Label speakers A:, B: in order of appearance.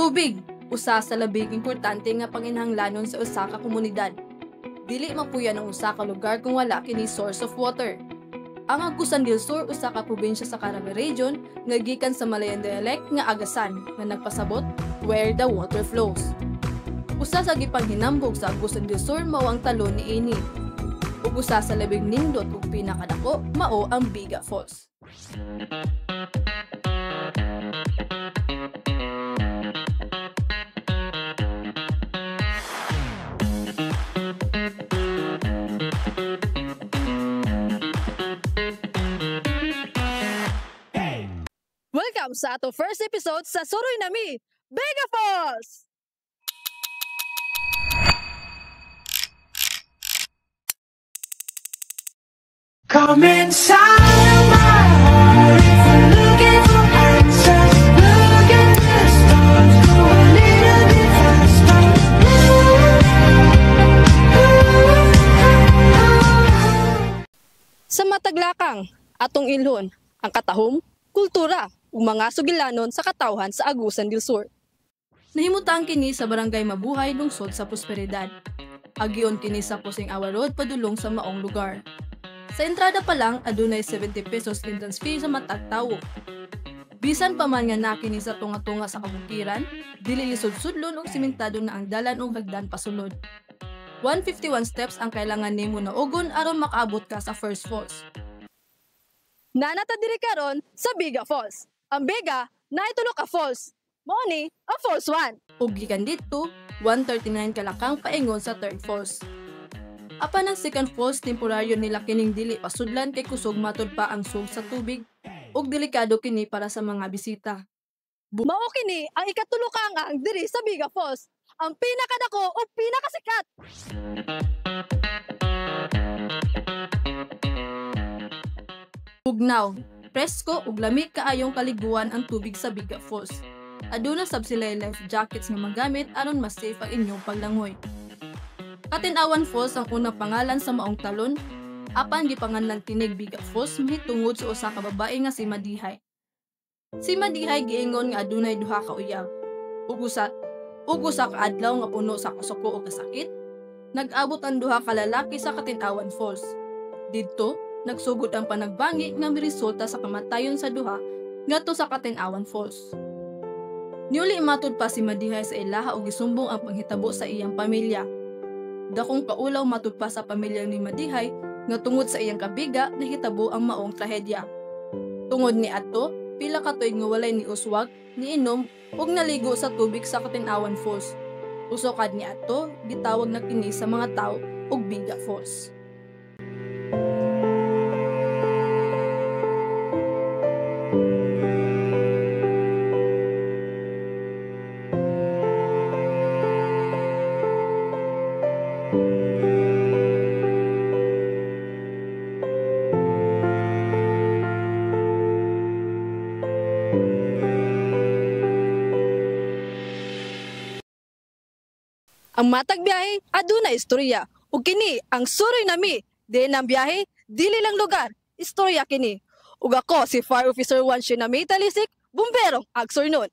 A: Tubig, usa sa labing importante nga panginhanglanon sa usa ka komunidad. Dili mapuyan ang usa ka lugar kung wala kini source of water. Ang Agusan del Sur usa ka probinsya sa Caraga Region nga gikan sa Malayan dialect nga Agasan nga nagpasabot where the water flows. Usa sa gipanghinambog sa Agusan del Sur mao ang talon ni Ini. Ug usa sa labing nindot ug pinakadako mao ang Biga Falls.
B: Welcome sa ato first episode sa Suroy Nami, Biga Falls!
C: Come inside my heart if you're looking for answers. Look at the stars, go a little bit faster.
B: Sa Mataglakang, atong ilhon, ang katahom, kultura, ug mga sugilanon sa katawhan sa Agusan del Sur.
A: Nahimutang kini sa Barangay Mabuhay, lungsod sa Prosperidad. Agion kini sa Pusing Awa Road padulong sa maong lugar. Sa entrada pa lang, adunay 70 pesos entrance fee sa matag tawo. Bisan pa man nga na kini sa tunga-tunga sa kabukiran, dili lisod-sudlon og simentado na ang dalan ug hagdan pasulod. 151 steps ang kailangan nimo na ugon aron makaabot ka sa first falls.
B: Nanata diri karon sa Biga Falls. Ang Biga na itulo ka falls. Mao ni ang Falls 1.
A: Ug gikan didto, 139 kalakang paingon sa third falls. Apan ang second falls, temporaryo nila kining dili pasudlan kay kusog matud pa ang sug sa tubig ug delikado kini para sa mga bisita.
B: Mao kini ang ikatulo ka ang diri sa Biga Falls, ang pinakadako ug pinakasikat.
A: Bugnaw, presko ug lamig kaayong kaliguan ang tubig sa Biga Falls. Aduna sab sila life jackets nga magamit aron mas safe ang inyong paglangoy. Katinawan Falls ang unang pangalan sa maong talon, apan gipanganlan tinig Biga Falls mahitungod sa usa ka babae nga si Madihay. Si Madihay giingon nga adunay duha ka uyab. Ug usa ka adlaw nga puno sa kasuko ug kasakit, nag-abot ang duha ka lalaki sa Katinawan Falls. Didto, nagsugod ang panagbangi nga miresulta sa kamatayon sa duha ngadto sa Katinawan Falls. Niuli matud pa si Madihay sa ilaha ug gisumbong ang panghitabo sa iyang pamilya. Dakong kaulaw matud pa sa pamilya ni Madihay nga tungod sa iyang kabiga nahitabo ang maong trahedya. Tungod ni adto, pila ka tuig nga walay ni uswag, niinom ug naligo sa tubig sa Katinawan Falls. Usokad ni adto, gitawag na kini sa mga tawo og Biga Falls.
B: Ang matag biyahe aduna istorya. Ug kini ang Suroy Nami, di ang biyahe, dili lang lugar, istorya kini. Ug ako si Fire Officer 1 Shinamita Lisik, bumbero ag Surnon.